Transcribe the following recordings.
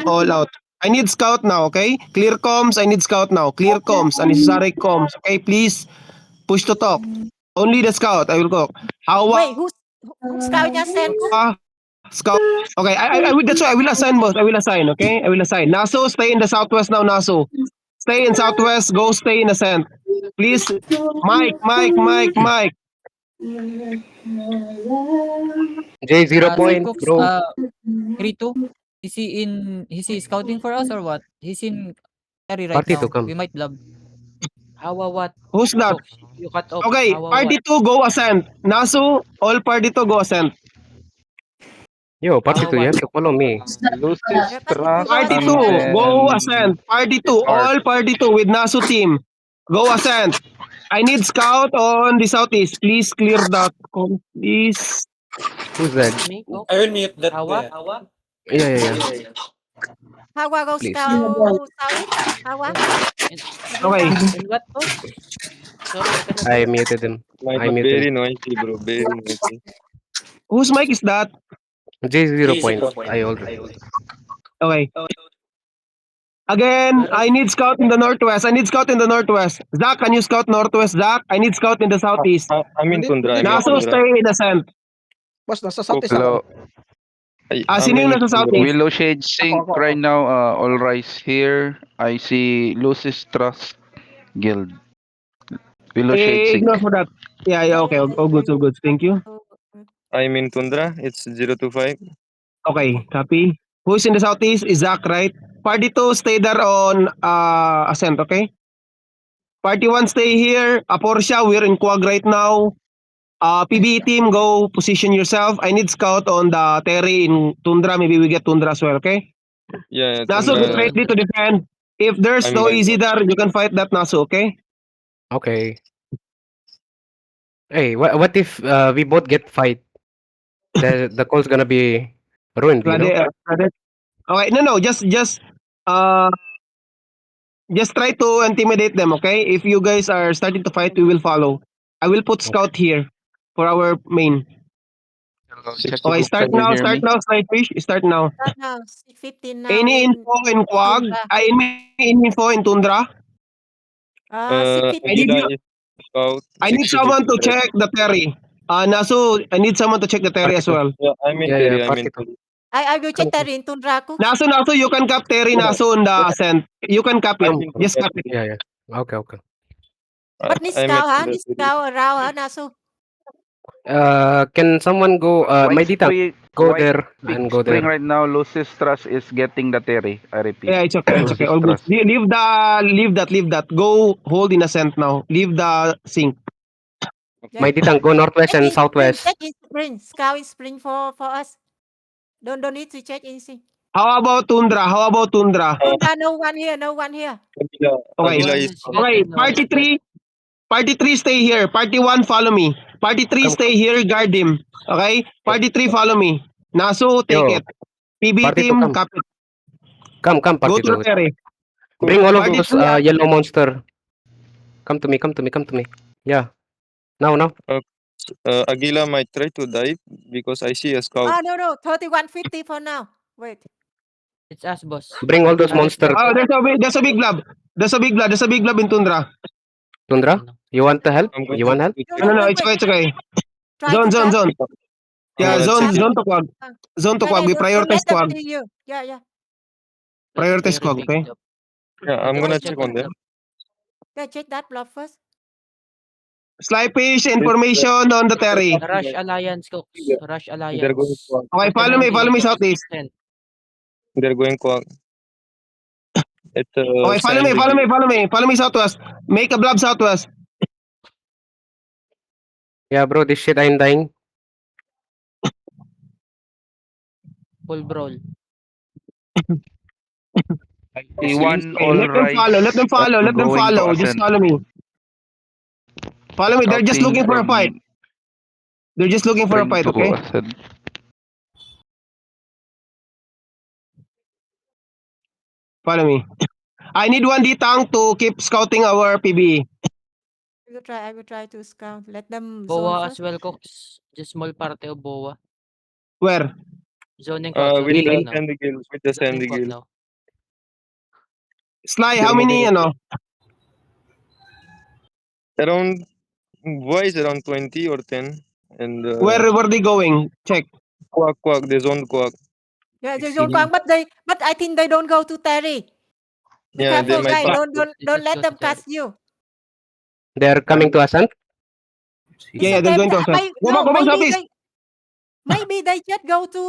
all out. I need scout now, okay? Clear comms, I need scout now. Clear comms, unnecessary comms, okay? Please push to talk. Only the scout, I will go. Wait, who's scout niya sent? Scout. Okay, that's why I will assign, boss. I will assign, okay? I will assign. Naso, stay in the southwest now, Naso. Stay in southwest, go stay in the center. Please, Mike. J, 0 Sir point, Cooks, bro. 3-2. Is he scouting for us or what? He's in Terry right Party now. to come. We might blab. How what? Who's that? Cooks, you cut off. Okay, How party what? 2, go ascent. Naso, all party 2, go ascent. Yo, party How 2, you have what? to follow me. Lucis Yeah, Trust Party and 2, then go ascent. Party 2, Art. all party 2 with Naso team. Go ascent. I need scout on the southeast. Please clear that. Please. Who's that? Me, Cooks? I will mute that. Hawa? Yeah. Hawa go Please. scout southeast. Hawa. Okay. In what, Cooks? Sorry, I cannot I hear. muted him. My I God, muted very him. noisy, bro. Very noisy. Whose mic is that? J, 0 point. I already. Okay. Again, I need scout in the northwest. Zach, can you scout northwest, Zach? I need scout in the southeast. I'm in Tundra. I'm in Naso, Tundra. stay in the center. Boss, nasa southeast Hello. ako. I'm Sino yung in nasa Tundra. southeast? Willow Shade Sync Ako. right now, all rise here. I see Lucis Trust Guild. Willow Shade Sync. Ignore for that. Yeah, okay. All good. Thank you. I'm in Tundra. It's 025. Okay, copy. Who's in the southeast? Is Zach, right? Party 2, stay there on ascent, okay? Party 1, stay here. Portia, we're in Quag right now. PBE team, go position yourself. I need scout on the Terry in Tundra. Maybe we get Tundra as well, okay? Yeah, Naso, get Tundra. ready to defend. If there's I'm no like- easy there, you can fight that Naso, okay? Okay. Hey, what if we both get fight? The call's gonna be ruined, you know? Okay, no, uh just try to intimidate them, okay? If you guys are starting to fight, we will follow. I will put scout here for our main. Check Okay, book. start Can you now, hear me? Slidefish. Start now. Start now. 15 now. Any info in Quag? Tundra. Any info in Tundra? 6:15. I need Aguila you- is out. I need 60 someone to people. check the Terry. Naso, I need someone to check the Terry as well. Yeah, I'm in Yeah, Terry. yeah, I'm in party 2. I will check that in Tundra Cooks. Naso, you can cap Terry Naso on the ascent. You can cap it. Just cap it. Yeah. Okay. But ni I'm scout ha? at Ni scout around ha, Naso? Can someone go? My Ditang, go there and go Spring there. right now, Lucis Trust is getting the Terry. I repeat. Yeah, it's okay. Lucis All good. Trust. Leave that. Go hold in ascent now. Leave the sync. My Ditang, go northwest and southwest. Check in spring. Scout in spring for us. Don't need to check anything. How about Tundra? Tundra, no one here. Aguila. Okay. Aguila is Okay, party 3 stay here. Party 1 follow me. Party 3 stay here, guard him. Okay? Party 3 follow me. Naso, take Yo, it. PB party team, two, come. cap it. Come, Go party to 2. Terry. Bring all of Party those two. yellow monster. Come to me. Yeah. Now. Aguila might try to dive because I see a scout. No. 3150 for now. Wait. It's us, boss. Bring all those monster. Oh, there's a big blob. There's a big blob in Tundra. Tundra, you want to help? I'm going You want help? No, it's okay. Try to Zone. tap. Yeah, Alright, zone to Quag. Zone to Quag. We prioritize Don't let them Quag. see you. Yeah. Prioritize Quag, okay? Yeah, I'm gonna check check on them. Yeah, check that blob first. Slidefish information on the Terry. Rush Alliance, Cooks. Rush They're going Alliance. Quag. Okay, follow me southeast. They're going Quag. It's Okay, follow me southwest. Make a blob southwest. Yeah, bro, this shit I'm dying. Full brawl. One Okay, all let them rise. follow. Just follow me. Follow me. They're just looking for a fight. Okay? Follow me. I need one Ditang to keep scouting our PBE. I will try to scout. Let them Boa zone as first. well, Cooks. Just small party of Boa. Where? Zoning code. With Zoning the code now. Sandy Gill. With the Sandy Zoning code Gill. now. Sly, They're how many, moving ano? around. Why is around 20 or 10? And Where they going? Check. Quack Quack. The zone Quack. Yeah, they 16. don't come, but I think they don't go to Terry. Be Yeah, they careful, might guys. pass. Don't let Let's go them to Terry. catch you. They're coming to Ascent. Yeah, they're going to Ascent. Go back, maybe Southeast. they just go to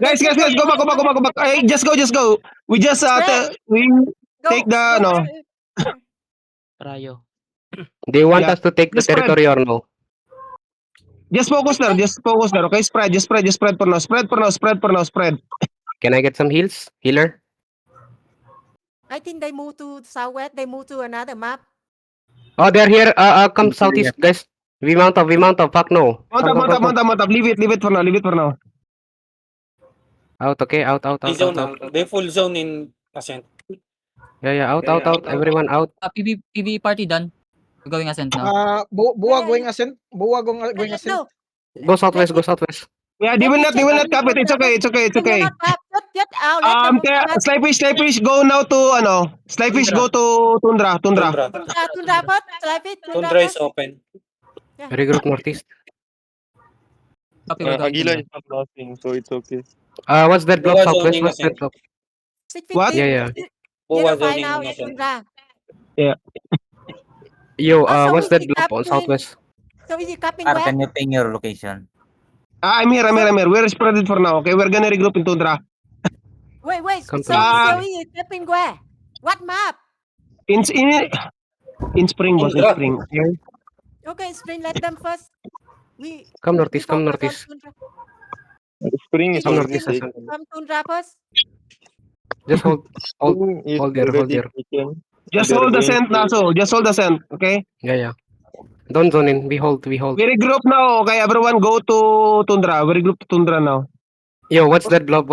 Guys, go back. Hey, just go. We just, Spread. we Go, take the, go, ano. Rayo. They want Yeah. us to take the Just spread. territory or no? Just focus there, okay? Spread for now. Can I get some heals? Healer? I think they move to southwest. They move to another map. Oh, they're here. Come southeast, guys. We mount up. Fuck no. Mount up. Leave it for now. Out, okay. Out. They full zone in Ascent. Yeah. Out. Everyone out. PB party done. We're going Ascent now. Buwa going Ascent. Buwa going Ascent. No, Go southwest. Yeah, they will not cap it. It's okay. Not map. Just out. Let them move back. Slyfish, go now to, ano. Slyfish, go to Tundra. Tundra first. Slyfish, Tundra is open. Regroup northeast. Copy, we're going Aguila Tundra. is not blasting, so it's okay. What's that block Buwa southwest? zoning What's that Ascent. block? 650. What? Yeah. Buwa 05 zoning now in in Ascent. Tundra. Yo, Also, what's we that block on capping- southwest? So is it capping where? Can you ping your location? I'm here. We're spread for now, okay? We're gonna regroup in Tundra. Wait. Come So to is it capping where? What map? In spring, boss. In spring. Okay? Okay, Spring, let them first. Come northeast, we come focus on northeast. Tundra. Spring is Come already northeast, taken. Ascent. Come Tundra first. Just hold. Spring is hold there, already hold there. taken. Just They're hold the going scent, to- Naso. Just hold the scent, okay? Yeah. Don't zone in. We hold. We regroup now, okay? Everyone go to Tundra. We regroup to Tundra now. Yo, what's that blob?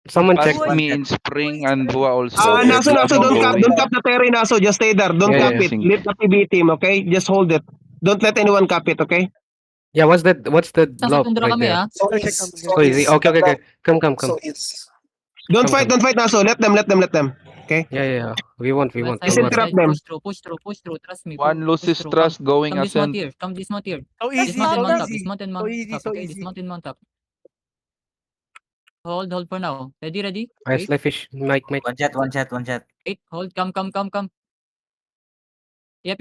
Someone check. Pass me in Spring and Buwa also. Naso, don't Going. cap the terrain, Naso. Just stay there. Don't Yeah, cap yeah. it. Let the PB team, okay? Just hold it. Don't let anyone cap it, okay? Yeah, what's that Nasa blob Tundra right kami there? ah. So easy. Okay. Come. Don't Come, fight, Naso. Let them. Yeah. We won't. Left Don't side, worry. Interrupt them. Push through. Trust me. One push loses through. trust going Come dismount Ascent. here. Dismount here. So Dismount and mount up. Dismount and mount up. Okay, dismount and mount up. Hold for now. Ready? Ice Wait. fish. Mike. One chat. Wait. Hold. Come. Yep.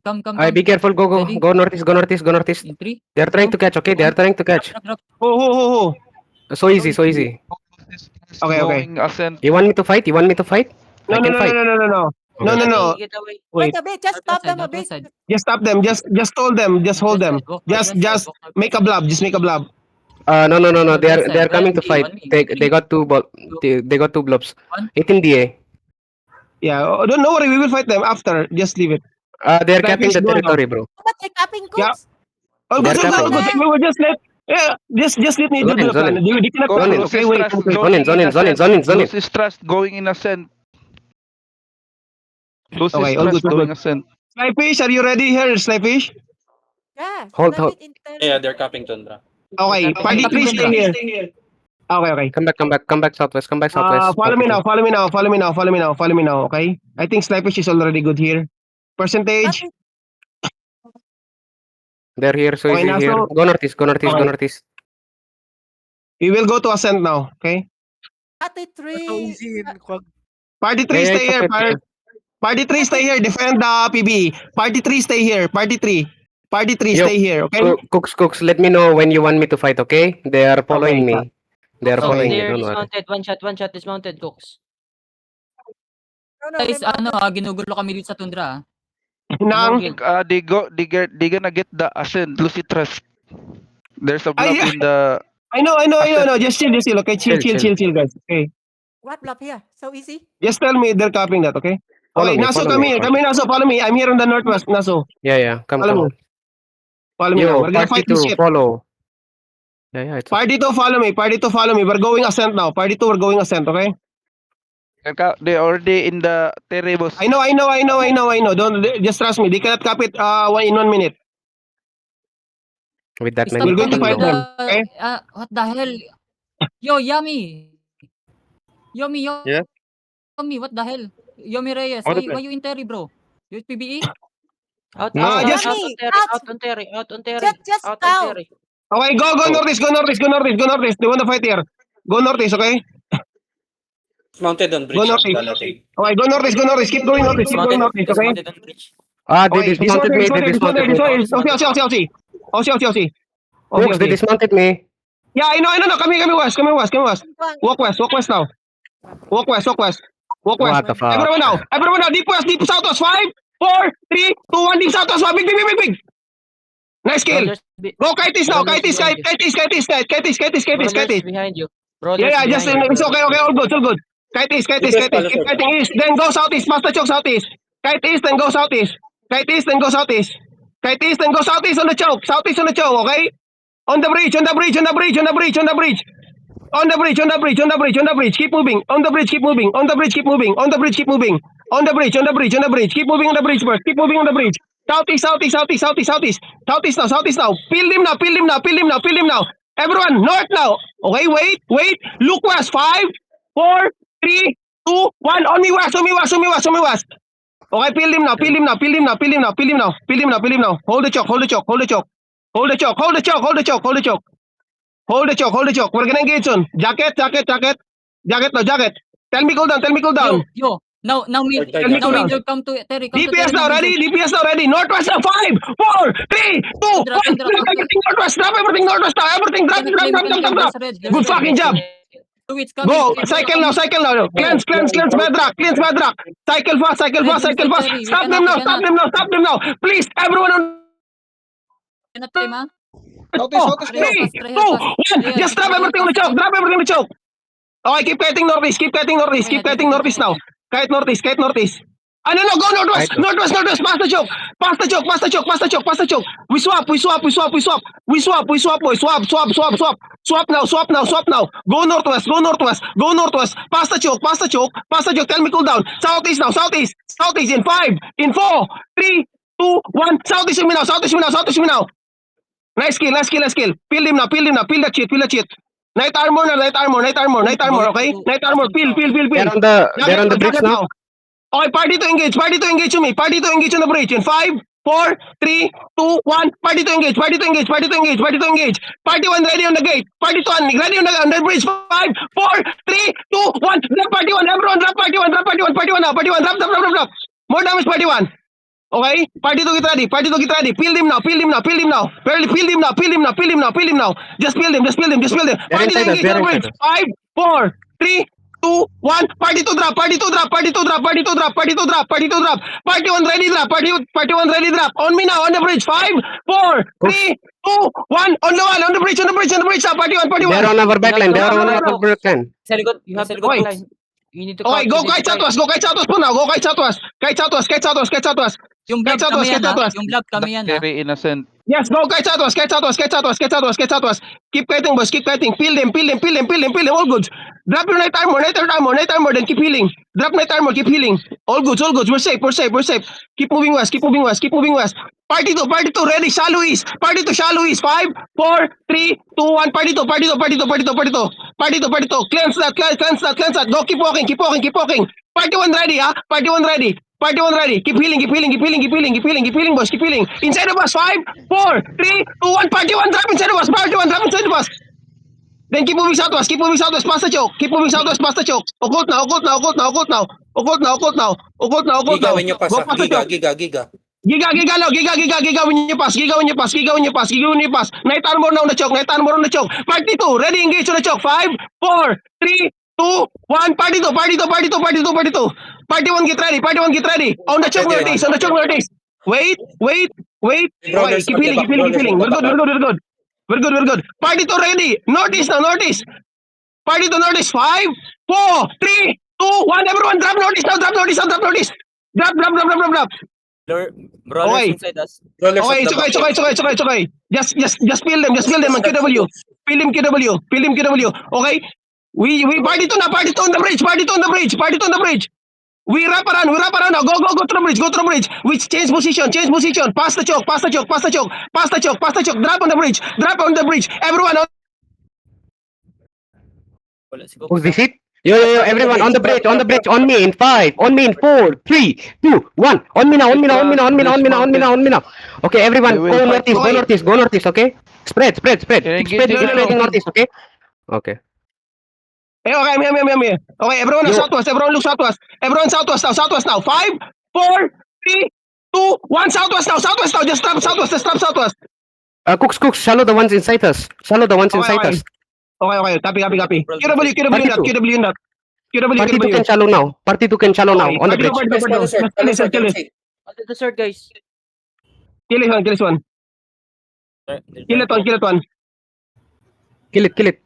Come. Be careful. Go. Ready? Go northeast. In 3. They're trying to catch. Okay, they're trying to catch. Drop. Ho. So easy. Okay. Going Ascent. You want me to fight? I can fight. No. Okay. No. Get away. Wait. Wait a bit. Just stop them a bit. Just stop them. Just hold them. Just hold them. Just make a blob. No. Go They're left side. coming to One fight. me. They got two blobs. One. 18 DA. Yeah. Don't worry. We will fight them after. Just leave it. They're Like capping fish the go now. territory, bro. But they capping Yeah. cooks. Oh, They're good. capping. We will just let. Yeah. Just let me do Zone in, the plan. zone in. They cannot Go plan. in. Okay. loses Wait. trust Zone in. going Zone in. Loses trust going in Ascent. Loses Okay, all trust good, all going good. Ascent. Slyfish, are you ready here, Slyfish? Yeah. Hold. let it enter. Yeah, they're capping Tundra. Okay. Party Capping 3 stay here. Okay. Come back southwest. Follow me now. Okay. I think Slyfish is already good here. Percentage. They're here. So Okay, easy now, here. so- Go northeast. Okay. We will go to Ascent now. Okay. 33. Party 3 Yeah, stay it's here. okay. Party 3 stay here. Defend the PB. Party 3 stay here. Party 3 Yo, stay here. Okay. Cooks. Let me know when you want me to fight. Okay? They are following Okay. me. They are Okay. following me. They're Don't worry. dismounted. One shot dismounted, cooks. No, Guys, they mounted. ginugulo kami dito sa Tundra ah. Nang. They gonna get the Ascent. Lose trust. There's a block Ay, in the. I know. Just chill. Okay. Chill, guys. Okay. What block here? So easy. Just tell me they're copying that. Okay. Follow Okay. me, Naso, follow come me. here. Naso, follow me. I'm here on the northwest. Naso. Yeah. Come. Follow me now. Yo, We're gonna party fight this to shit. follow. Yeah. It's okay. Party 2, follow me. We're going Ascent now. Party 2, we're going Ascent, okay? They already in the Terebos. I know. Don't just trust me. They cannot cap it in 1 minute. With that Stop many We're going to people, fight no. them. Okay? What the hell? Yo, Yummy. Yomi, Yeah? Yomi, what the hell? Yomi Reyes, What why happened? you in Terry, bro? You PBE? Out, No. out, Just- out, Yummy, out on Terry, out on Terry, Just out go. on Terry. Okay, go northeast, go northeast, go northeast, go northeast. They want to fight here. Go northeast, okay? Mounted on Go bridge. northeast. Dalating. Okay, go northeast, go northeast. Keep going northeast, keep going northeast, okay? Dismounted on bridge. Ah, they Okay, dismounted me. They dismounted me. OC. Cooks, they dismounted me. Yeah, I know. Come here, west. Walk west now. Walk west. What the fuck? Everyone now. Deep west, deep southwest. 5, 4, 3, 2, 1, deep southwest. Big. Nice kill. Brothers Go Kaitis now. Brothers behind Kaitis. behind you. Brothers Yeah, just behind you. it's okay, all good. Kaitis. Keep kiting east, then go southeast. Master choke southeast. Kite east, then go southeast. Kite east, then go southeast on the choke. Southeast on the choke, okay? On the bridge. Keep moving. On the bridge, keep moving. Keep moving on the bridge first. Keep moving on the bridge. Southeast now. Peel him now. Everyone, north now. Okay, wait. Look west. 5, 4, 3, 2, 1. On me west. Okay, peel him now. Hold the choke. We're gonna engage soon. Jacket. Tell me cool down. Yo, now Third guy now down. Major come to Terry. Come to DPS Terry, now ready. Northwest now. 5, 4, 3, 2, 1. Drop. Drop everything northwest now. Everything drop. Good fucking job. Go. Cycle now. Cleanse bedrock. Cycle fast. Stop them now. Please, everyone on Southeast, go. 3, 2, 1. Just drop everything on the choke. Okay, keep kiting northeast. Keep kiting northeast now. Kite northeast. No, go northwest. Pass the choke. We swap, boys. Swap now. Go northwest. Pass the choke. Tell me cool down. Southeast in 5, in 4, 3, 2, 1. Southeast me now. Nice kill. Peel him now. Peel that shit. Night armor, okay? Night armor, peel. They're on the bridge now. Okay, party to engage to me. Party to engage on the bridge in 5, 4, 3, 2, 1. Party to engage. Party 1 ready on the gate. Party 2 ready on the bridge. 5, 4, 3, 2, 1. Drop party 1. Everyone drop party 1 now. Party 1. Drop. More damage party 1. Okay? Party 2 get ready. Peel him now. Barely peel him now. Just peel him. Party to engage on the bridge. 5, 4, 3, 2, 1. Party 2 drop. Party 1 ready drop. On me now, on the bridge. 5, 4, 3, 2, 1. On the bridge. Party 1. They're on our backline. Sa likod, you have to go Okay. back. You need to Okay, cut, go you need kite to cut. southwest po now. Go kite southwest. Yung vlog Catch kami yan, out, ha? catch out. Yung vlog kami yan, ha? Very innocent. Yes, go kite southwest. Keep kiting, boys. Keep kiting. Peel them. All good. Drop your night armor. Then keep healing. Drop night armor. Keep healing. All good. We're safe. Keep moving west. Party 2. Ready. Shallow east. 5, 4, 3, 2, 1. Party 2. Cleanse that. Go. Keep walking. Party 1 ready, ha? Party 1 ready. Keep healing, boys. Inside of us. 5, 4, 3, 2, 1. Party 1 drop inside of us. Then keep moving southwest. Pass the choke. Occult now. Gigawin nyo pa Go sa past the choke. giga. Giga when you pass. Night armor now on the choke. Party 2, ready, engage on the choke. 5, 4, 3, 2, 1. Party 2. Party 1 get ready. On the choke northeast. Wait. Okay, keep healing. We're good. Party 2 ready. Northeast. Party 2 northeast. 5, 4, 3, 2, 1. Everyone drop northeast. Drop. Brawlers Okay. inside us. Okay, it's okay. Just peel them and QW. Peel him QW. Okay? We party to on the bridge. We wrap around now. Go to the bridge. We change position. Pass the choke. Drop on the bridge. Everyone Wala si Cox. Who's this it? Yo, everyone on the bridge, on me in 5, on me in 4, 3, 2, 1. On me now. Okay, everyone, They will go fight northeast, you. go northeast, okay? Spread. Engage, Keep spreading northeast, okay? Okay. Okay, me. Okay, everyone look Yo. southwest. Everyone look southwest. Everyone southwest now. 5, 4, 3, 2, 1. Southwest now. Just stop southwest. Cooks, shallow the ones inside us. Okay. Okay. Copy. QW in that. Party 2 can shallow now. On the bridge. Follow sword. Kill it. Under the sword, guys. Kill this one. Kill it one. Kill it.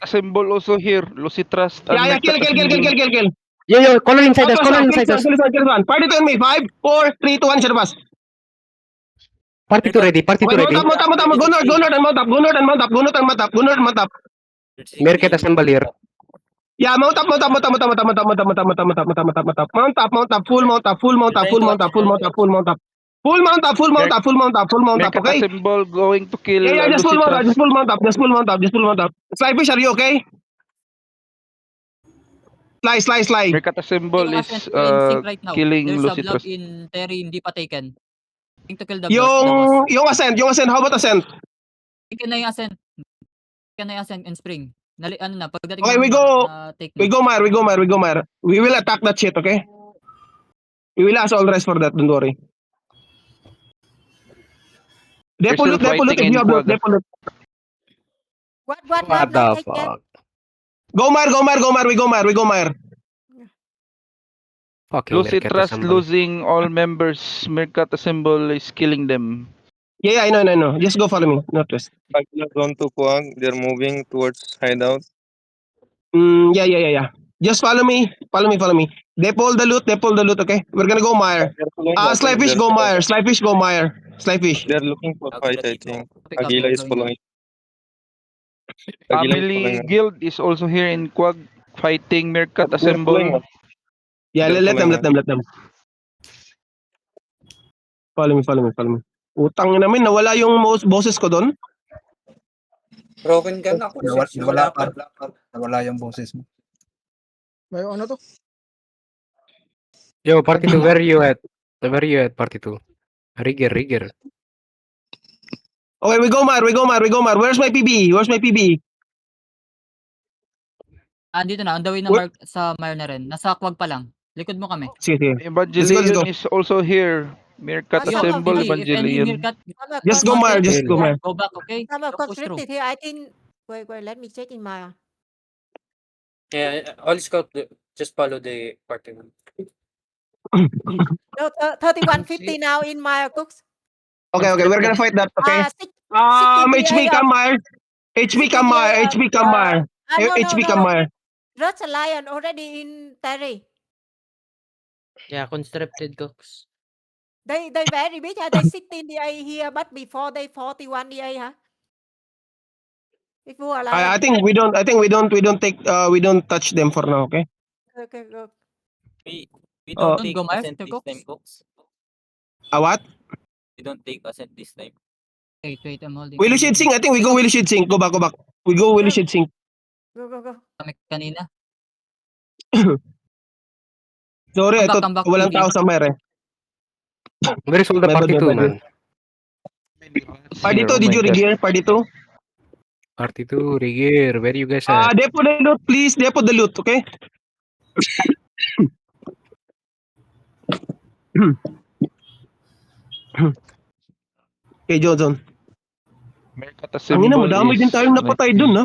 Assemble also here. Lucy Trust. and Yeah, kill. Mercat Assemble. Yo, color inside us. Kill this one. Party to me. 5, 4, 3, 2, 1. Sa labas. Party 2 ready. Okay, mount up. Go north and mount up. Mercat assemble here. Yeah, mount up. Mount up. Full mount up. Mercat Okay. Assemble going to kill Yeah, just Lucy full mount up. Trust. Just full mount up. Slyfish, are you okay? Sly. Mercat Assemble Yung is ascent in sync right now. killing There's Lucy a block Trust. in Terry, hindi pa taken. Think to kill the boss. Yung ascent. How about ascent? Taken na yung ascent in spring. Pagdating Okay, ng, we go. take We go, Mar. We will attack that shit, okay? We will ask all the rest for that, don't worry. They're Depolute, still if fighting you have in loot, depolute. What the take care. fuck? Go, Mar. Fucking Lucy Mercat Trust assemble. losing all members. Mercat Assemble is killing them. Yeah, I know. Just go follow me, northwest. Zone to Kuang. They're moving towards hideout. Yeah. Just follow me. Depol the loot, okay? We're gonna go Meyer. They're pulling up. Slyfish, go Meyer. Slyfish. They're looking for fight, I think. Pick up, Aguila is going following. Family Guild is also here in Quag fighting Mercat They're pulling Assemble. up. Yeah, They're let them. pulling Follow me. Utang na namin, nawala yung boses ko doon. Broken gun ako. Nawala yung boses mo. May ano to? Yo, party 2, where are you at? Party 2? Rigger. Okay, we go Mar. Where's my PB? Andito na, on the way na sa Mar na rin. Nasa Quag pa lang. Likod mo kami. Sige. Evangelion Let's go. is also here. Mercat Yo, Assemble If any Evangelion. Mirkat, Just go Mar. go back, okay? Some are Don't push through. conscripted here. I think. Wait. Let me check in my. Yeah, all scout. Just follow the party. No, 3150 now in my cooks. Okay, we're gonna fight that, okay? HP DPI come Mar. HP come Mar. HP come Mar. That's a lion already in Terry. Yeah, conscripted Cox. They very big. They sit in the eye here, but before they 41 the eye, huh? If you are I lion. think we don't touch them for now, okay? Okay, go. We Oh. don't take Go, Mars, ascent to this Cox. time, Cox. What? We don't take ascent this time. Wait, I'm holding. Willy Shade Sing. I think we go Willy Shade Sing. Go back. We go Willy Shade Sing. Go. Kami kanina. Sorry, ito Come back, walang PB. tao sa Mer eh. Where is all the My party bad, 2, my bad. man? Party Here, 2, oh did my you God. Rigger? Party 2? Party 2, Rigger, where you guys at? Depo the loot, please. Depo the loot, okay? Okay, Johnson. Mercat Ang ina, Assemble madami din is tayong napatay dun, ha?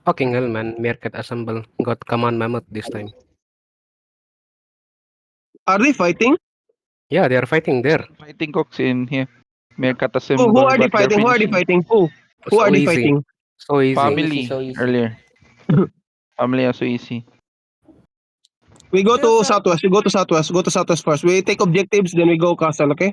Fucking hell, man. Mercat Assemble got command mammoth this time. Are they fighting? Yeah, they are fighting there. fighting Cox in here. Mercat Assemble. Who are they but they're fighting? Who are they finishing. fighting? Who So are they easy. fighting? So easy. Family So easy. earlier. Family also easy. We go to Yes, sir. southwest. Go to southwest first. We take objectives, then we go castle, okay?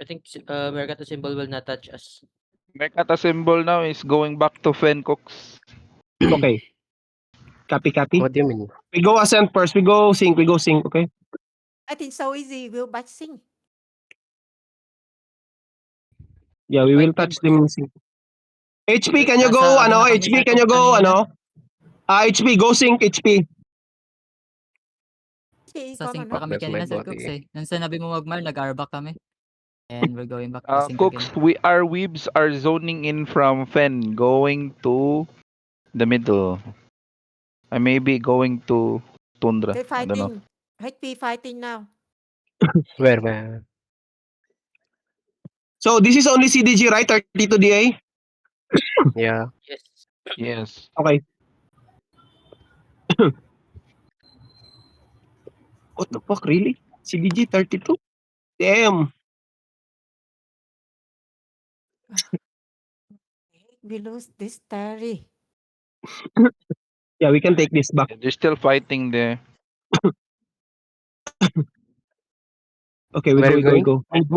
I think Mercat symbol will not touch us. Mercat Assemble now is going back to Fen Cox. Okay. Copy. What do you mean? We go ascent first. We go sync, okay? I think so easy. We'll batch sing. Yeah, we will Fighted touch them in sync. HP, can you Nasa go, ano na kami HP, sa can you top go, kanina. HP, go sync, HP. Chị Sa có sync mà pa nó. kami That's kanina my sa Cooks body. Nung sinabi mo mag-Mar, nag-arbak kami. And we're going back to sync Cooks, again. our weebs are zoning in from Fen, going to the middle. I may be going to Tundra. They I don't know. fighting. HP fighting now. Where? So this is only CDG, right? 32 DA? Yeah. Yes. Yes. Okay. What the fuck, really? CDG 32? Damn. We lose this Terry. Yeah, we can take this back. They're still fighting there. Okay, we Where go, are we you go, we going? go. And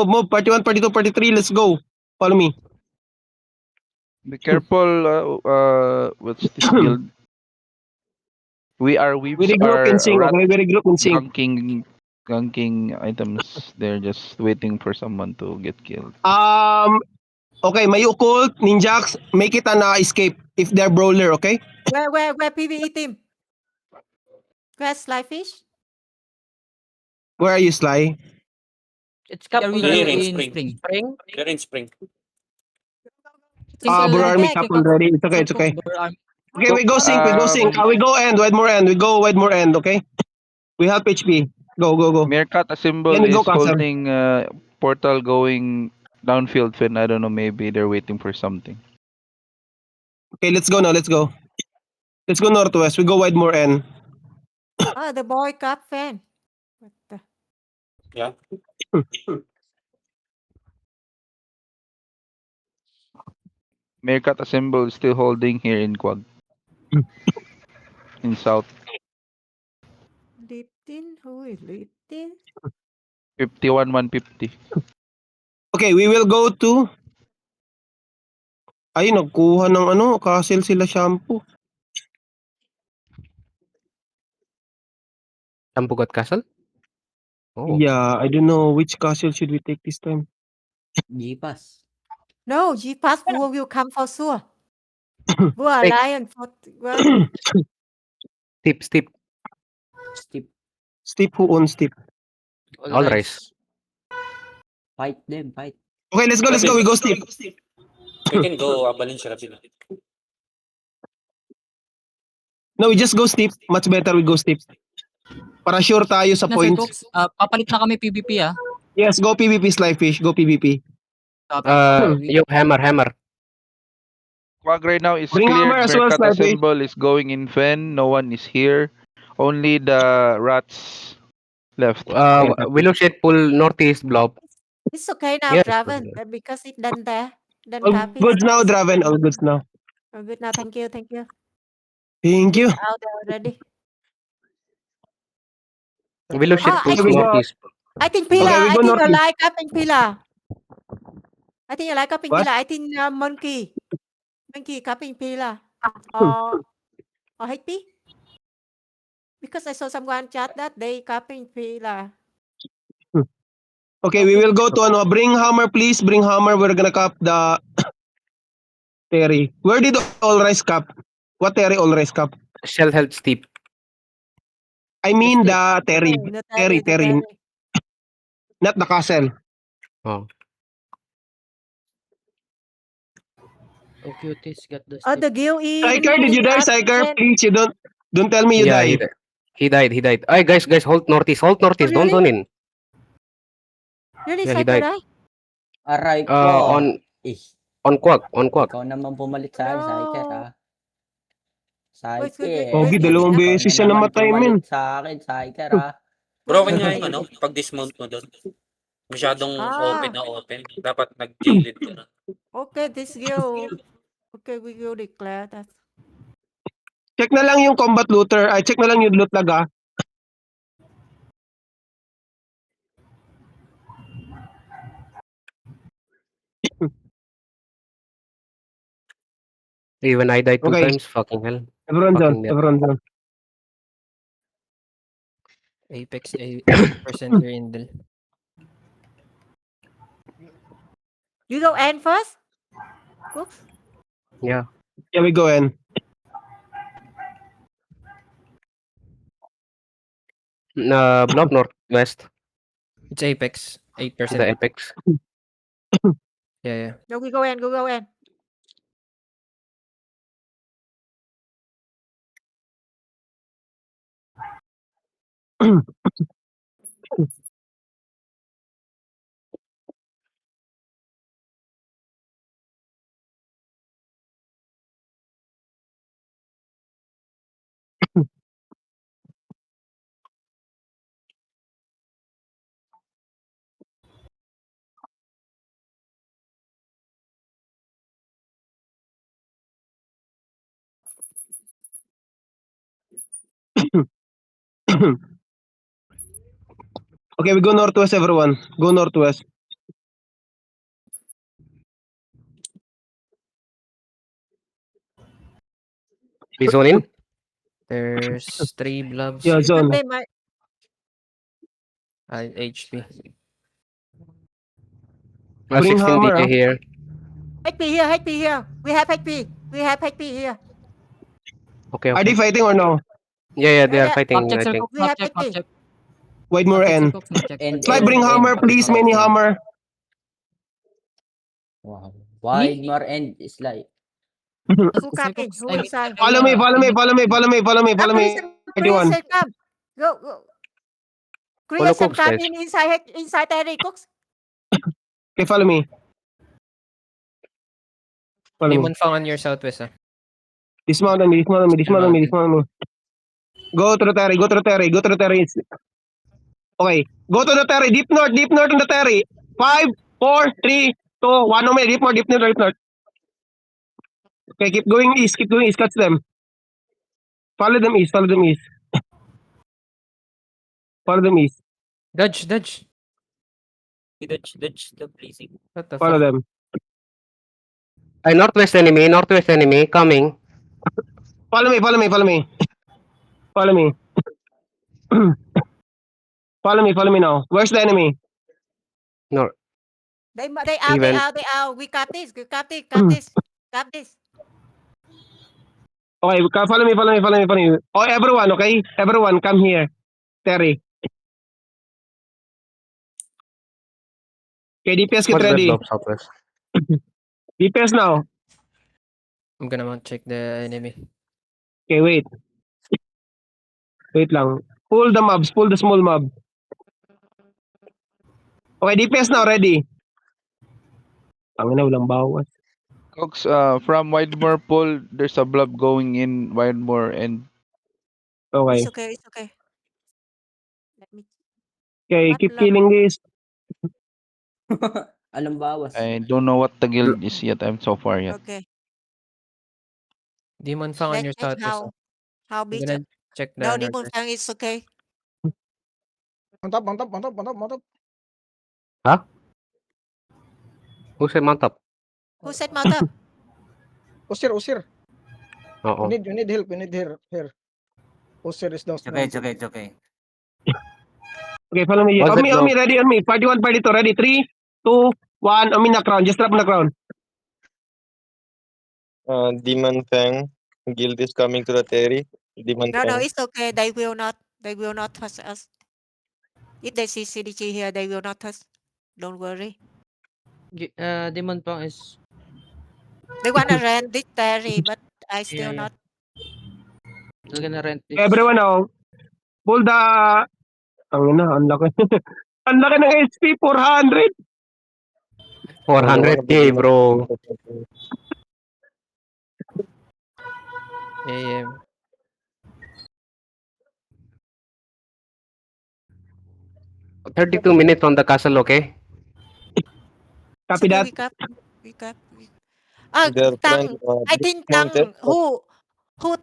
move. Party 1, party 2, party 3, let's go. Follow me. Be careful. What's this guild? We are We weebs regroup in are sync, rat okay? We regroup in sync. ganking items. They're just waiting for someone to get killed. Okay, may occult, ninjax, make it an escape if they're brawler, okay? Where PvE team? Where's Slyfish? Where are you, Sly? It's Are Cap we Clear already. in in spring. spring? Spring? Clear in spring. Single Bro Like Army that. cap already. It's okay, it's Cooks, okay. Bro Army. Okay, we go sync, we go end, Wedmore end. We go Wedmore end, okay? We help HP. Go. Meerkat, a symbol Then we go is Castle. holding portal going downfield. Fen, I don't know. Maybe they're waiting for something. Okay, let's go now, let's go. Let's go northwest. We go Wedmore end. Ah, the boy Cap fan. What the? Yeah. Meerkat, a symbol is still holding here in Quag. In south. Liptin? Who is Liptin? 51, 150. Okay, we will go to... Ay, nagkuha ng castle sila shampoo. Tampugot Castle? Oh. Yeah, I don't know which castle should we take this time. G-Pass. No, G-Pass will come for sure. Vua Hey. Lion for well, Steep. Steep. Steep, who owns Steep? All rise. Fight them, fight. Okay, let's go. We go Steep. We can go Valencia Rapid. No, we just go Steep. Much better we go Steep. Para sure tayo sa Na Sir points. Cooks, papalit na kami PvP ah. Yes, go PvP, Slyfish. Go PvP. Yung hammer. Quag right now is Bring cleared. hammer as well, Meerkat, a Slyfish. symbol is going in Fen. No one is here. Only the rats left. Willow Shade pull northeast blob. it's okay now, Yes. Draven, because it done there. Done All copy. goods now, Draven. All goods now. Oh, good now. Thank you. Thank you. Out there already. Willow Shade Ah, pulls I think- northeast. I think Pila. Okay, we I go think you northeast. like cupping Pila. I think you like cupping What? Pila. I think Monkey. Monkey cupping Pila. Or HP. Because I saw someone chat that they cupping Pila. Okay, we will go to bring hammer, please. Bring hammer. We're gonna cap the Terry. Where did all rise cap? What Terry all rise cap? Shell held steep. I mean Steep. the Terry. The Terry. Not the castle. Oh. Oh, cuties got the Oh, stick. the Gil in. Psyker, did you die, Psyker? Please, you don't tell me you Yeah, died. he died. Ay, guys, hold northeast. Don't really? zone in. Really, Yeah, he Psyker died. die? Aray ko. On Quag. Ikaw naman pumalit sa akin, Psyker, No. ha? Wait, Psyker. Pogi, wait, dalawang wait. beses siya Ikaw na naman namatay, men. pumalit sa akin, Psyker, ha? Broken nga yung pag-dismount mo doon. Masyadong open. Dapat nag-gilid ka na. Okay, this Gil. Okay, we will declare that. Check na lang yung combat looter. Ay, check na lang yung loot lag, ah. Even I died 2 Okay. times. Fucking hell. Everyone Fucking done. Everyone done. Apex 80% Grindel. You go N first? Cooks? Yeah. Yeah, we go in. Block northwest, It's Apex. 8%. the apex. Yeah. No, we go N, go N. Okay, we go northwest, everyone. Go northwest. We zone in. There's 3 blobs Yeah, here. zone. Okay, my HP. Bring 16 hammer, DJ ah. here. HP here, HP here. We have HP. We have HP here. Okay, Are they okay. fighting or no? Yeah, they are Yeah. fighting, Map check, I sir, think. Cooks. We Map have check, map HP. check. Widemore Map check, sir, N. Cooks. Map check. And Slide, bring hammer, please. Many hammer. Wow. Widemore and Sly. Who Sir, coming? Cooks. Who I mean, inside? Follow me, follow me, follow me, follow me, follow me, follow me. Please, 81. come. Go. Follow Create some Cooks, guys. cabin inside Terry Cooks. Okay, follow me. Follow me. Demon Fang on your southwest. Dismount on me, dismount on me, dismount on me, dismount on me. Go to the Terry, go to the Terry, go to the Terry. Okay, go to the Terry. Deep north on the Terry. 5, 4, 3, 2, 1. No, deep north, deep north, deep north. Okay, keep going east, catch them. Follow them east, follow them east. Follow them east, Dodge. Dodge the blazing. What the follow fuck? them. Northwest enemy coming. Follow me, follow me, follow me. Follow me. Follow me now. Where's the enemy? No, They Even. out. We got this. Got this. Okay, follow me. Oh, everyone, okay? Everyone, come here. Terry. Okay, DPS, get what's that ready. block southwest? DPS now. I'm gonna check the enemy. Okay, wait. Wait lang. Pull the mobs, pull the small mob. Okay, DPS now, ready. Ang ina, walang bawas. Cooks, from Widemore Pool, there's a blob going in Widemore and Okay. It's okay. Let me. Okay, What keep love? killing this. Anong bawas? I don't know what the guild is yet. I'm so far yet. Okay. Demon Fang on your Let's check southwest. how I'm big. gonna check the No, Demon northwest. Fang is okay. On top. Who said mount up? Who said mount up? Usir. Oo. We need help. Here. Usir is down. It's okay. Okay, follow me. What's On that me, ready, on me. Party 1, party 2, ready. 3, 2, 1. On me na crown. Just drop na crown. Demon Fang guild is coming to the Terry. Demon No, Fang. it's okay. They will not touch us. If they see CDG here, they will not touch. Don't worry. Demon Fang is They wanna rent this Terry, but I still Yeah. not. They're gonna rent this. Everyone now. Pull the... Ang ina, ang laki. Ang laki ng HP, 400. 400k, bro. AM. $32 minutes on the castle, okay? Copy that. We cap. Ah, Their Tang. friend, I think dismounted, Tang. Who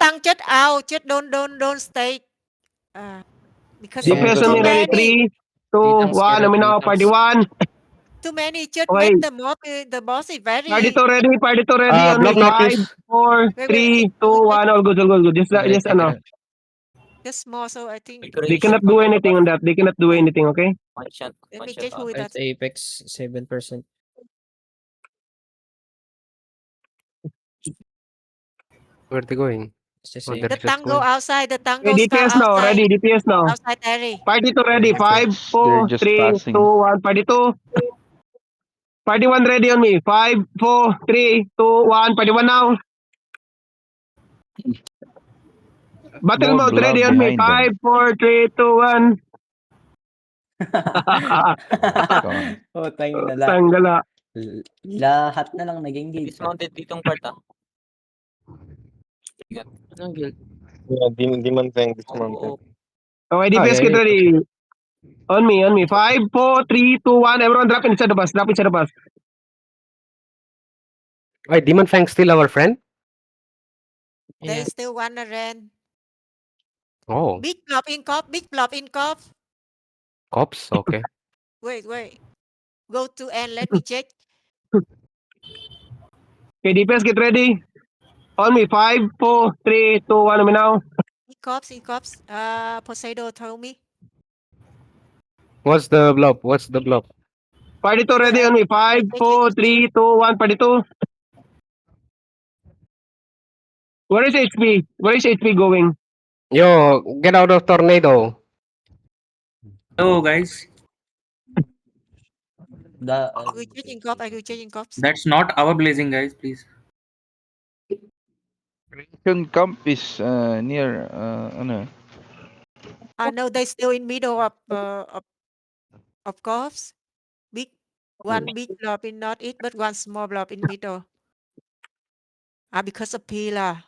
Tang just out. Just don't stay. Because DPS on too me, ready. many. 3, 2, 1. On me now, party 1. Too many. Just Okay. make the boss is very. Party 2 ready. On me, Block 5, northeast. 4, 3, 2, 1. All good. Just ano. Just small, so I think. They cannot do anything on that. Okay? Let me check who It's that. Apex 7%. Where they going? It's the Oh, same. they're The just tango going. outside. The tango Okay, star DPS now. outside. Ready, DPS now. Outside area. Party 2 ready. Okay. 5, 4, They're just 3, passing. 2, 1. Party 2. Party 1 ready on me. 5, 4, 3, 2, 1. Party 1 now. Battle Small mode blob ready on me. behind them. 5, 4, 3, 2, 1. Gone. Oh, tayo na Tanggala. lahat na lang naging gate. Dismounted ditong part Anong guild? Yeah, Demon Fang dismounted. Oo. Okay, DPS yeah, get yeah. ready. On me. 5, 4, 3, 2, 1. Everyone drop inside the bus. Drop inside the bus. Wait, Demon Fang still our friend? There Yeah. is still one around. Oh, Big blob in cop. Big blob in cop. cops. Okay. Wait. Go to end. Let me check. Okay, DPS get ready. On me. 5, 4, 3, 2, 1. On me now. In cops. Poseidon told me. What's the blob? What's the blob? Party 2 ready on me. 5, 4, 3, 2, 1. Party 2. Where is HP? Where is HP going? Yo, get out of tornado. Hello guys, The, I will check in cop. that's not our blazing guys, please. Creation camp is near ano. No, they still in middle of cops. One big blob in northeast, but one small blob in middle. Because of pillar.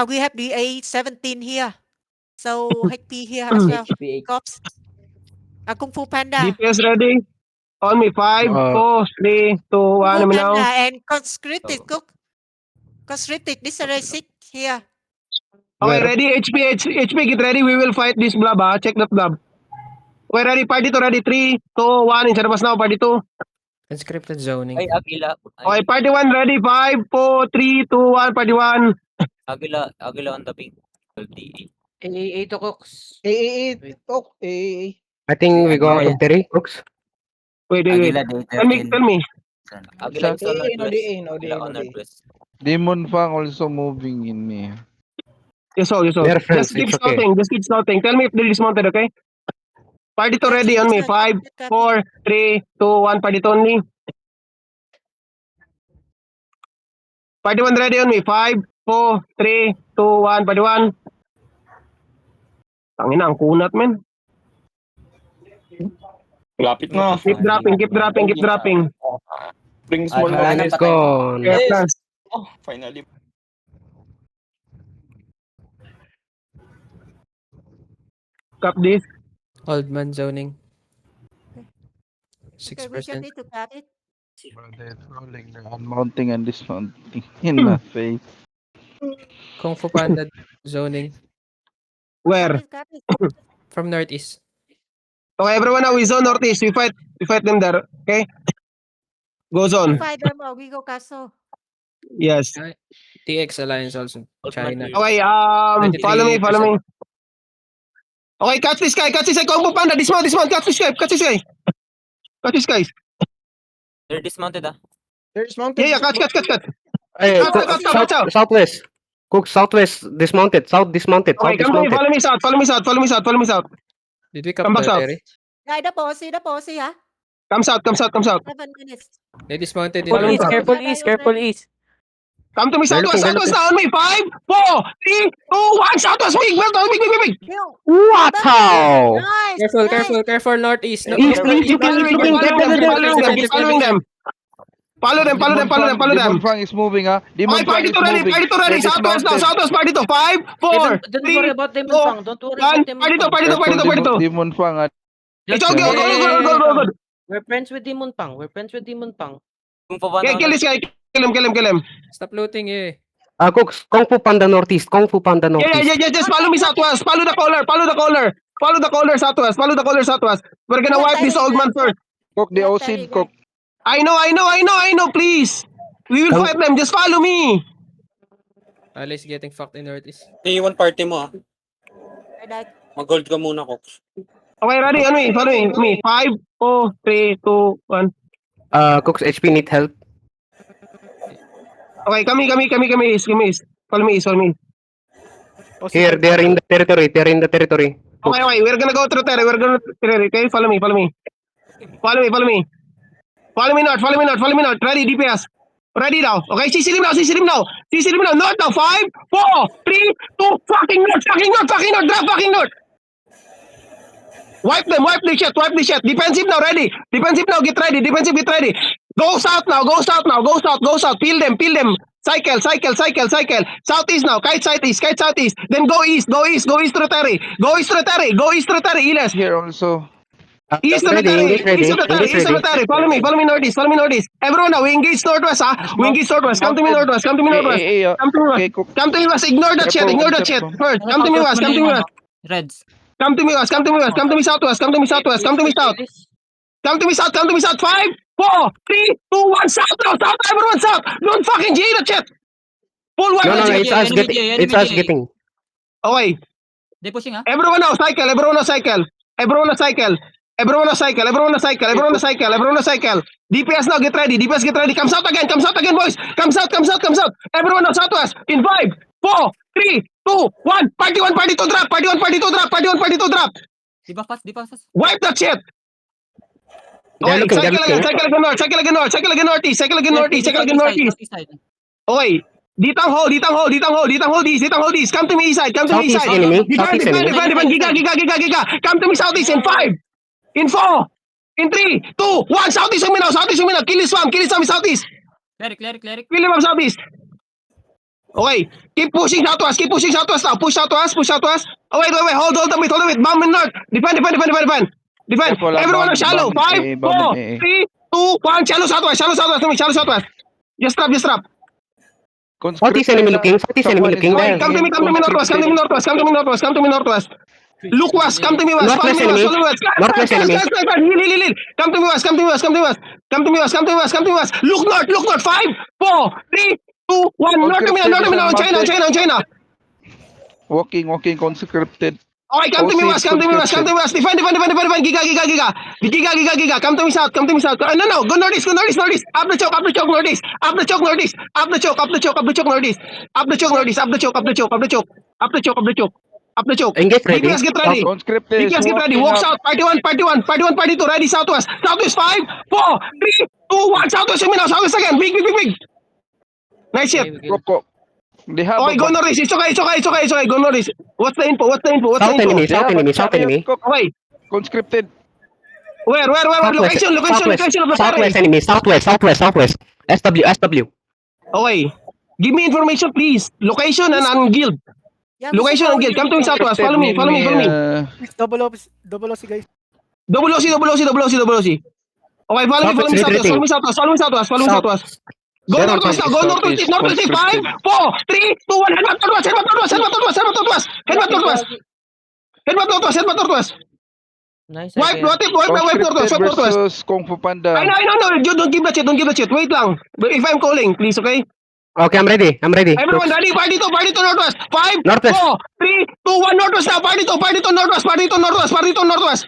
We have DA 17 here. So HP here as well. HP8. Cops. Kung Fu Panda. DPS ready. On me. 5, 4, 3, 2, 1. Kung On Fu me Panda now. and conscripted cook. Conscripted disarray 6 here. Okay, Where? ready. HP get ready. We will fight this blob. Check that blob. Okay, ready. Party 2 ready. 3, 2, 1. Inside the bus now. Party 2. Unscripted zoning. Ay, Agila. Okay, party 1 ready. 5, 4, 3, 2, 1. Party 1. Agila on the ping. LTE. AA to Cooks. AAA. Oh, AAA. I think we go out of Terry, Cooks. Wait. Aguila Day Tell me. 13. Agila is on AA, no Northwest. DA, no Agila DA, on no DA. Northwest. Demon Fang also moving in me. Yes, all. They're friends, Just keep it's okay. scouting. Tell me if they're dismounted, okay? Party 2 ready on me. 5, 4, 3, 2, 1. Party 2 only. Party 1 ready on me. 5, 4, 3, 2, 1. Party 1. Tangina, ang kunat, men. Lapit na. Keep dropping. Bring small wala mob. na It's patay. gone. Kaya plans. Oh, finally. Cap this. Old man zoning. Okay, we just need to cut it. They're trolling. They're unmounting and dismounting in my face. Kung Fu Panda zoning. Where? Cut it. From northeast. Okay, everyone now, we zone northeast. We fight them there. Okay? Go zone. Fight them or we go castle. Yes. TX Alliance also. China. Okay, 93%. follow me. Okay, catch this guy. Kung Fu Panda, dismount. Catch this guy. They're dismounted There's mountain. Yeah, catch. Hey, Watch out. Southwest. Cooks, Southwest dismounted. South dismounted. Okay, South come to me. dismounted. Follow me south. Did we cap Come back the south. Terry? Guy, the posse, ha? Come south. 7 minutes. They dismounted in Follow me, north. Careful east. Come to me, They're southwest looking. now on me. 5, 4, 3, 2, 1. Southwest, big. Bill. What? How? Nice. Careful northeast. No, East, northeast. keep Following them. Follow them. Demon Fang is moving, ah. Demon Okay, Fang party is 2 ready. moving. Party 2 ready. They're Southwest now. dismounted. Southwest, party 2. 5, 4, Don't 3, worry about Demon 2, Fang. Don't worry 1. about Demon Party 2, Fang. party 2. Careful, Demon Fang, ah. It's okay. Go. We're friends with Demon Fang. Kung Fu Panda. Okay, kill this guy. Kill him. Stop looting eh. Cooks, Kung Fu Panda Northeast. Yeah. Just follow me southwest. Follow the caller southwest. We're gonna wipe this old man first. Cook the OC, cook. I know. Please. We will fight them. Just follow me. Alice getting fucked in northeast. Iiwan party mo Right. Mag-gold ka muna, Cox. Okay, ready? Follow me. 5, 4, 3, 2, 1. Cooks, HP need help. Okay, kami east. Follow me east. Here, they are in the territory. They're in the territory. Okay, we're gonna go through Terry. Okay, follow me. Follow me north. Ready, DPS. Ready now. Okay, CC him now. North now. 5, 4, 3, 2, fucking north. Drop fucking north. Wipe the shit. Defensive now, ready. Get ready. Go south now. Peel them. Cycle. Southeast now. Kite southeast. Then go east through Terry. Iles. Here also. East of the Terry. Follow me northeast. Everyone now, we engage northwest, We engage northwest. Come to me northwest. Come to me west. Ignore that shit. First, come to me west. Reds. Come to me southwest. Come to me south. 5, 4, 3, 2, 1. South now. Everyone south. Don't fucking G that shit. Full wide. No, Enemy it's us J, getting. enemy It's us J. getting. Okay. They pushing, ah. Everyone now cycle. DPS now, get ready. Comes out again, boys. Comes out. Everyone now southwest. In 5, 4, 3, 2, 1. Party 1, party 2 drop. Di ba fast? Wipe that shit. They're Okay, looking. cycle again northeast. Southeast side. Okay. Ditang hold east. Come to me east side. Southeast enemy. Defend. Giga. Come to me southeast in 5, in 4, in 3, 2, 1. Southeast yung minaw. Kill his swamp southeast. Cleric. Kill him up southeast. Okay. Keep pushing southwest now. Push southwest. Oh, wait. Hold the mid. Bomb in north. Defend. Careful, Everyone bomb, shallow. bomb, 5, eh, 4, bomb, eh. 3, 2, 1. Shallow southwest. Just drop. Southeast enemy looking. Okay, There. come to me northwest. Look west, come to me west. Northwest Follow me enemy. west. Northwest enemy. Heal. Come to me west. Look north. 5, 4, 3, 2, 1. North to me now. On China. Walking, conscripted. Okay, come to me west. Defend. Giga. Come to me south. No. Go northeast. Up the choke, northeast. Up the choke, northeast. Up the choke, northeast. Engage ready. DPS get ready. Conscripted. Walk south. Party 1, party 2. Ready, southwest. 5, 4, 3, 2, 1. Southwest yung minaw. Southwest again. Big. Nice shit. Okay, we good. Go. They have Okay, go northeast. It's okay. Go northeast. What's the info? South enemy. Okay. Conscripted. Where? Location of the Southwest terrain. enemy. Southwest. SW. Okay. Give me information, please. Location and guild. Yeah, Location and guild. Come to me southwest. Follow me. Double OC, guys. Double OC. Okay, follow me southwest. Go northwest now. Northwest. 5, 4, 3, 2, 1. Headbutt northwest. Nice. Wipe idea. northwest. versus Kung Fu Panda. I know. Don't give that shit. Wait lang. If I'm calling, please, okay? Okay, I'm ready. Everyone ready? Party to northwest. 5, Northwest. 4, 3, 2, 1. Northwest now. Party to northwest.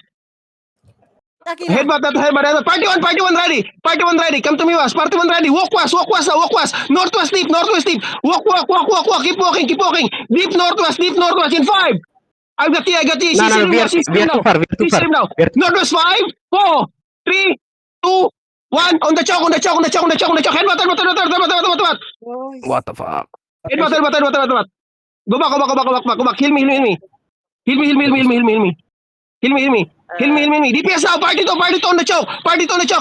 Agila. Headbutt. Party 1 ready. Come to me west. Party 1 ready. Walk west. Northwest deep. Walk. Keep walking. Deep northwest. In 5. I got T. No, we are too far. now. Northwest 5, 4, 3, 2, 1. On the choke. Headbutt. What the fuck? Headbutt. Go back. Heal me. DPS now. Party to on the choke.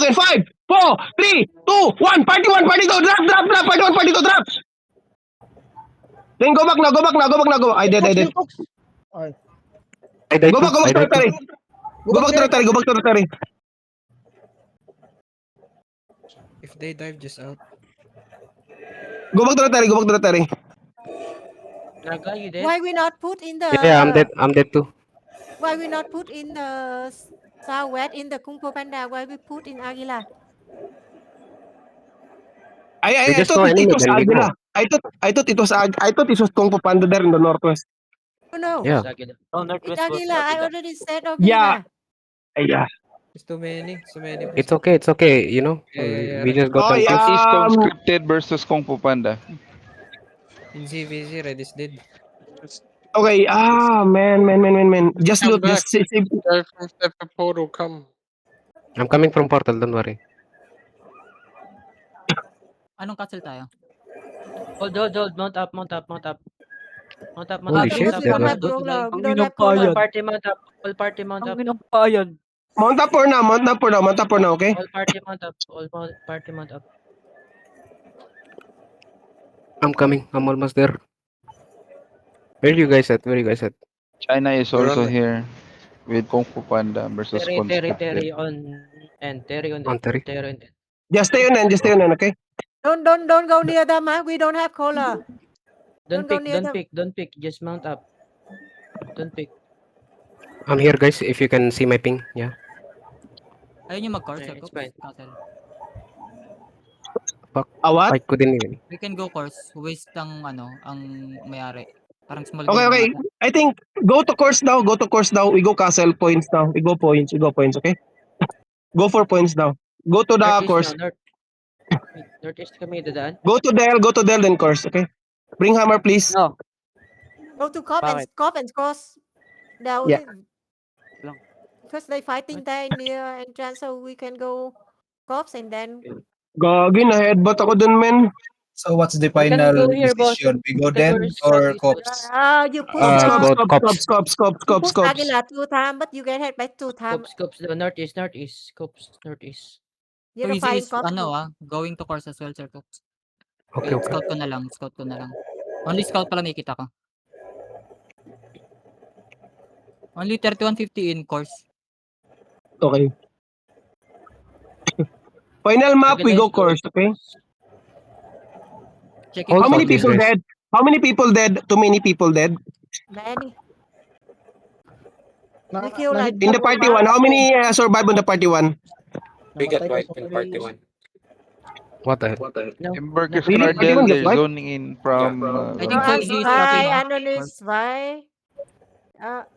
In 5, 4, 3, 2, 1. Party 1. Drop. Party 2 drop. Then go back now. I did. I died Go back too. to the Terry. If they dive just out. Go back to the Terry. Naga, you there? Why we not put in the? Yeah, I'm dead too. Why we not put in the southwest in the Kung Fu Panda? Why we put in Aguila? I just thought saw it enemy, was then we Aguila. I thought it was Kung Fu Panda there in the northwest. Oh no. Yeah. Oh, It's northwest. Aguila. I already said Aguila. Yeah. Yeah. It's too many. So many. It's okay, it's okay. You know, Yeah, we just got Oh, confused. Southeast conscripted versus Kung Fu Panda. In CVC, Redis did. okay. Man. Just loot. Just save. Guy from Sepa Portal, come. I'm coming from portal, don't worry. Anong castle tayo? Hold. Mount up. Holy Because shit, we there don't was have cola. We Ang don't have inang cola. bayan. Party mount up. All party mount up. Ang inang bayan. Mount up for now. Okay. All party mount up. All party mount up. I'm coming. I'm almost there. Where you guys at? China is We're also on- here with Kung Fu Panda versus Terry conscripted. on end. Terry on On Terry. end. Just stay on end. Okay. Don't go near them, huh? We don't have cola. Don't go near them. Don't pick. Just mount up. Don't pick. I'm here, guys. If you can see my ping, yeah. Ayun yung mag-course. Yeah, it's fine. Castle. What? I couldn't even. We can go course. Waste ang may-ari. Parang small Okay. game lang. I think go to course now. We go castle points now. We go points. Okay. Go for points now. Go to the Northeast course. now, Northeast kami dadaan. Go to Del, then course. Okay. Bring hammer, please. Go to Cop and Cross. Now, Yeah. because they fighting there near entrance, so we can go Cops and then Gagi na headbutt ako dun, men. So what's the We can final go here, boss. decision? We go We can Del go or southeast. Cops? you push Cops. push Aguila 2 times, but you get hit by 2 times. Scopes the northeast. Scopes northeast. You're So the easy flying is Cops. going to course as well, Sir Cooks. Okay. Scout ko na lang. Only scout pala nakikita ko. Only 3150 in course. Okay. Final map, we go course, okay? Checking Hold How many on, people guys. dead? How many people dead? Too many people dead. Many. We kill like In the party one, how many survive on the party one? We got wiped in party 1. What the hell? No. Embarkers Really? Cardell Anyone get is wiped? zoning in from I think so easy is Why? copy. Anonis, why?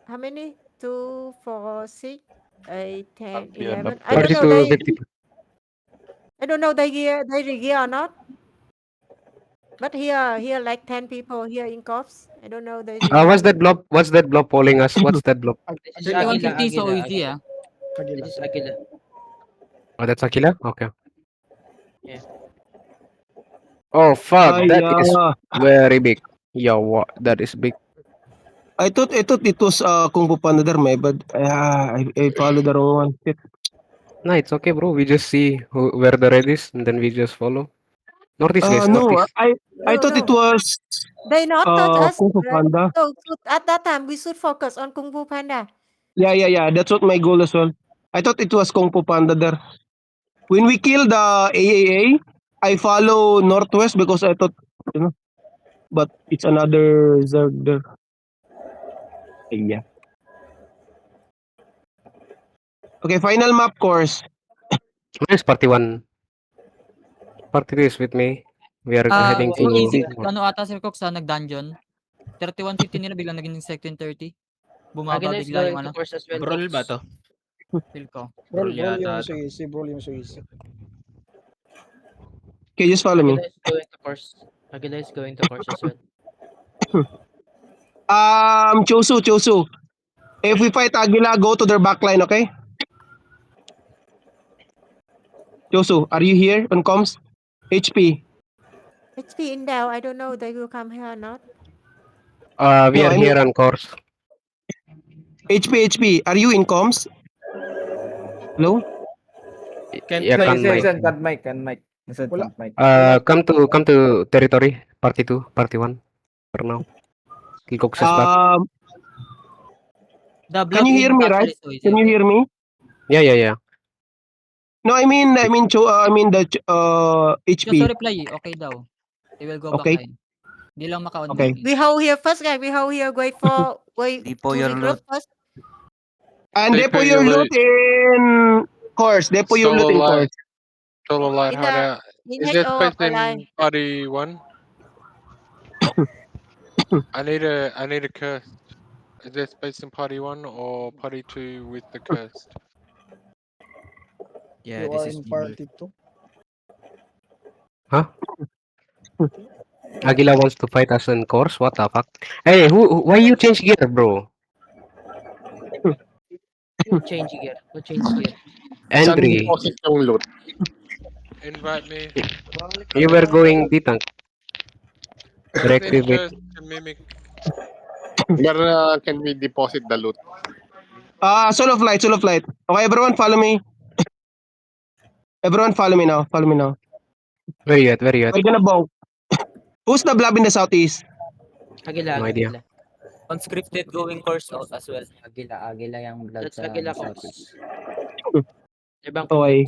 How many? 2, 4, 6, 8, 10, Yeah, 11. but I don't know 42, they 50. I don't know they gear or not. But here like 10 people here in Cops. I don't know they What's that blob polling us? What's that blob? This is Aguila. 3150 so easy This is Aguila. Oh, that's Aquila? Okay. Yeah. Oh, fuck. Ay, That is ah. very big. Yeah, what? That is big. I thought it was Kung Fu Panda there, my bad. I followed the wrong one. Shit. No, it's okay, bro. We just see where the red is, and then we just follow. Northeast, guys. No, Northeast. I thought it was They not touch us. Kung Fu Panda. So at that time we should focus on Kung Fu Panda. Yeah. That's what my goal as well. I thought it was Kung Fu Panda there. When we kill the AAA, I follow Northwest because I thought, but it's another Zerg there. Yeah. Okay, final map course. Where's party 1? Party 2 is with me. We are heading to... easy. Ata Sir Cooks nag-dungeon. 3150 nila biglang naging second 30. Bumaba Aguila is bigla going yung to course as well. Brawl ba to? Feel ko. Roll yata yung ito. easy, roll yung easy. Okay, just follow me. Aguila is going to course. Aguila is going to course as well. Chosu. If we fight Aguila, go to their backline, okay? Chosu, are you here on comms? HP. HP in Dell. I don't know they will come here or not. we No, are I here mean- on course. HP, are you in comms? Hello? Yeah, can mic. Wala. Come to territory. Party 2, party 1. For now. Kill Cooks is back. The Can you hear me, right? Can you hear me? Yeah. No, I mean the Just HP. reply, okay daw. They will go Okay. back line. Di lang maka-on Okay. meeting. We hold here first, guys. We hold here. Wait to regroup first. And Depot depot your your loot in course. Depot your loot in course. Solo line In the- hideout. In Is there HO space or in line. party 1? I need a curse. Is there space in party 1 or party 2 with the curse? Yeah, You this are is in party 2. Aguila wants to fight us in course. What the fuck? Hey, why you change gear, bro? Who change gear? Who change gear? Andre, yung loot? Invite me. you were going D-tank. I think Reactivate. to mimic. Where can we deposit the loot? Solo flight. Okay, everyone follow me. Everyone follow me now. Where you at? We're gonna bonk. Who's the blob in the southeast? Agila, No idea. Agila. Conscripted going course out as well. Agila yung blood That's sa Agila southeast. course. Ibang Okay.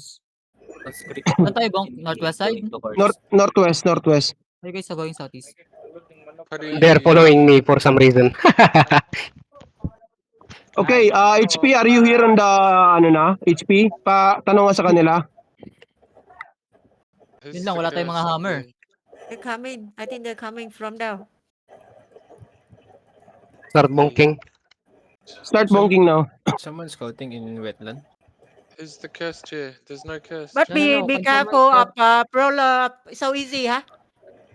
Conscripted. Saan tayo, Bong? Northwest side? Northwest. Are you guys are going southeast? They're following me for some reason. Okay, HP, are you here on the, HP? Tanong nga sa kanila. Yun lang, wala tayong mga hammer. They're coming. I think they're coming from down. Start bonking. Start bonking now. Someone scouting in wetland. Who's the cursed here? There's no curse. But No, be confirm careful my up, Prola. So easy, huh?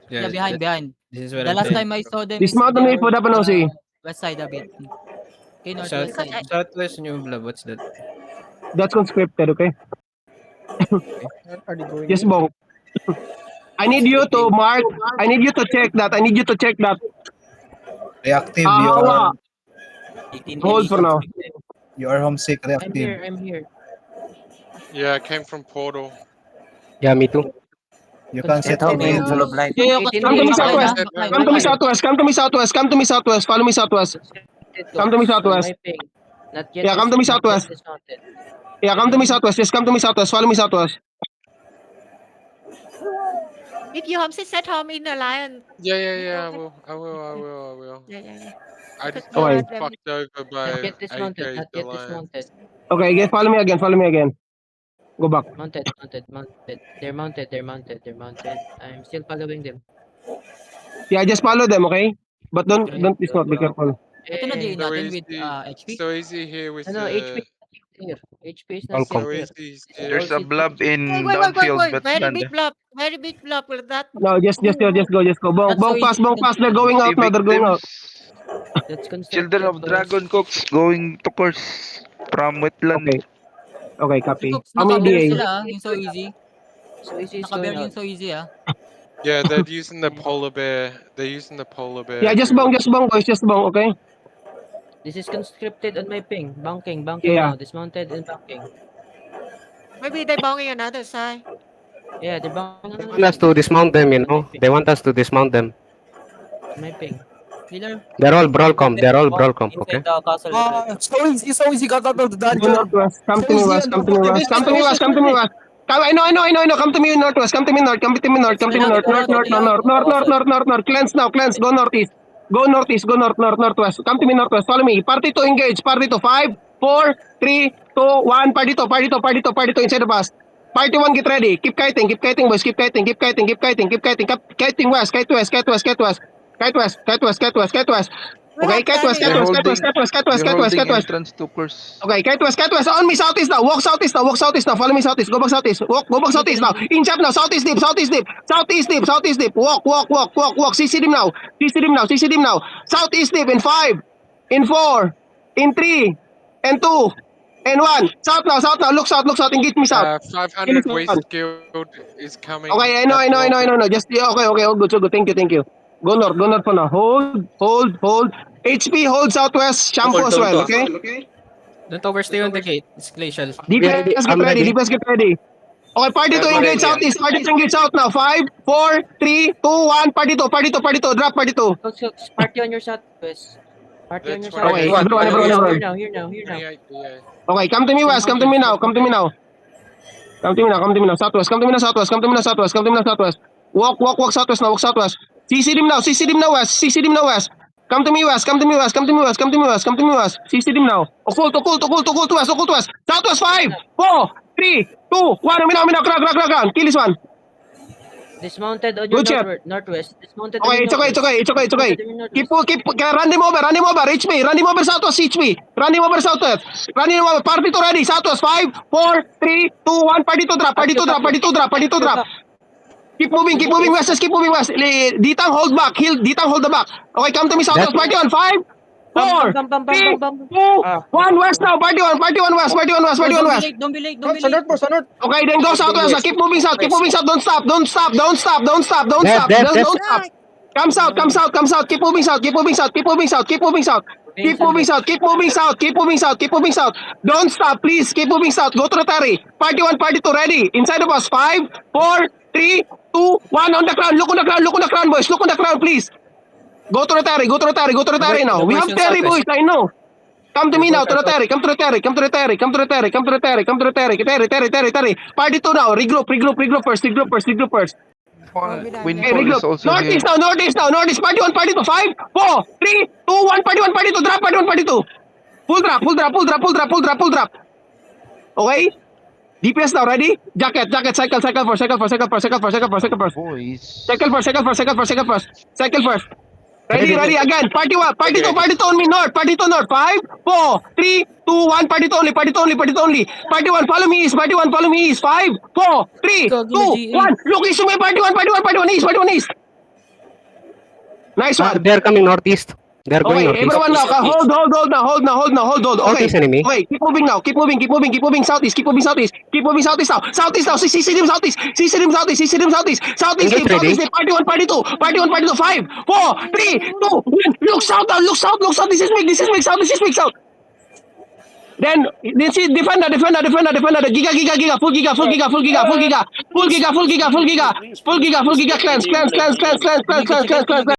Yeah, behind. This is The last time I saw them Dismount on me, put up an OC. west side a bit. Okay, northwest Because side. Southwest New Blood, what's that? That's conscripted, okay? Where are they going? Just bonk. I need you to mark. I need you to check that. Reactive. Hawa. 18 Hold for now. You are homesick. I'm Reactive. here. Yeah, I came from Portal. Yeah, me too. You can set Help up me, in full of light. Come to me southwest. Come to me southwest. Follow me southwest. Come to me southwest. My ping. Not yet. Yeah, come to me not yet southwest. dismounted. Yeah, come to me southwest. Just come to me southwest. Follow me southwest. if you homesick, set home in the lion. Yeah, I will. Yeah. I just Okay. got fucked over by Not yet dismounted. AK Not the yet Lion. dismounted. Okay, again, follow me again. Go back. Mounted. They're mounted. I'm still following them. Yeah, just follow them, okay? But don't dismount. Be careful. Ito na din So natin with easy, HP. so easy here with No, HP here. HP is not Welcome. so here. easy. There's a blob in Wait. downfield, but Very banda. big blob with that. No, just go. Bonk That's so fast. They're going out now. They're going out. That's Children of Dragon Cooks going to course from wetland. Okay, copy. How many Naka-bear DA? sila yung so easy. So easy is going Naka-bear yung out. so easy Yeah, they're using the polar bear. They're using the polar bear. Yeah, just to- bonk, boys. Just bonk, okay? This is conscripted on my ping. Banking Yeah. now. Dismounted and banking. Maybe they're bonging another side. Yeah, they're banking They want us to dismount them, you know. They want us to dismount them. My ping. Healer. They're all Brolcom, okay? Inside the castle. So easy. Got out of the Go dungeon. northwest. Come to me west. Come to me west. Come to me west. I know. Come to me northwest. Come to me north. North. Cleanse now. Go northeast. Go northwest. Come to me northwest. Follow me. Party to engage. Party to 5, 4, 3, 2, 1. Party to inside the bus. Party 1, get ready. Keep kiting, boys. Keep kiting. Kiting west. Kite west. Okay, kite west. They're holding entrance to course. Okay, kite west. On me, southeast now. Walk southeast now. Follow me southeast. Go back southeast. Walk back southeast now. Inch up now. Southeast deep. Walk. CC them now. Southeast deep in 5, in 4, in 3, and 2, and 1. South now. Look south. Engage me south. 500 Waste Guild is coming. Okay, I know. Just okay. All good. Thank you. Go north for now. Hold. HP, hold southwest. Shampoo as well, okay? Don't overstay on the gate. It's glacial. Defense, get ready. Okay, party to engage southeast. Party to engage south now. 5, 4, 3, 2, 1. Party to. Drop party to. Party on your southwest. Party on your That's right. Okay, southwest. everyone. Here now. 28, yeah. Okay, come to me west. Come to me now. Southwest. Walk southwest. CC them now. West. Come to me west. CC them now. Occult west. Southwest 5, 4, 3, 2, 1. Mina. Crack. Kill this one. Dismounted on your Good shot. northwest. Dismounted on Okay, your it's okay, it's okay, it's okay, it's okay. Dismounted on your northwest. Run him over, reach me, run him over southwest, reach me. Run him over southwest, run him over, party to ready, southwest, 5, 4, 3, 2, 1, party to drop, party to drop, party to drop, party to drop. Keep moving west, just keep moving west. Ditang hold back, Ditang hold the back. Okay, come to me southwest, party on, 5, 4, 3, 2, 1, west now, party one west, party one west, party one west. Don't be late. Sa north po, sa north. Okay, then go southwest, keep moving south, don't stop. Come south, keep moving south. Don't stop, please. Keep moving south. Go to the Terry. Party 1, party 2, ready. Inside of us. 5, 4, 3, 2, 1 on the ground. Look on the ground, boys. Look on the ground, please. Go to the Terry now. We have Terry, boys. I know. Come to me now, to the Terry. Come to the Terry. Terry. Party 2 now. Regroup first. Windfall is also here. Northeast now. Party 1, party 2. 5, 4, 3, 2, 1, party 1, party 2. Drop, party 1, party 2. Full drop. Okay? DPS now, ready? Jacket, cycle first. Boys. Cycle first. Ready, again. Party 1, party 2 on me, north. Party 2 north. 5, 4, 3, 2, 1, party 2 only. Party 1, follow me east. 5, 4, 3, 2, 1. Look east to me, party 1, east. Nice one. They're coming northeast. They're going Okay, northeast. everyone now. Hold now. Okay. Northeast enemy. Okay, keep moving now. Keep moving southeast. Keep moving southeast now. Southeast now. See them southeast. Southeast, keep ready. southeast. Party 1, party 2. 5, 4, 3, 2, 1. Look south now. Look south. This is big south. Then see defender. Giga. Full giga. Cleanse.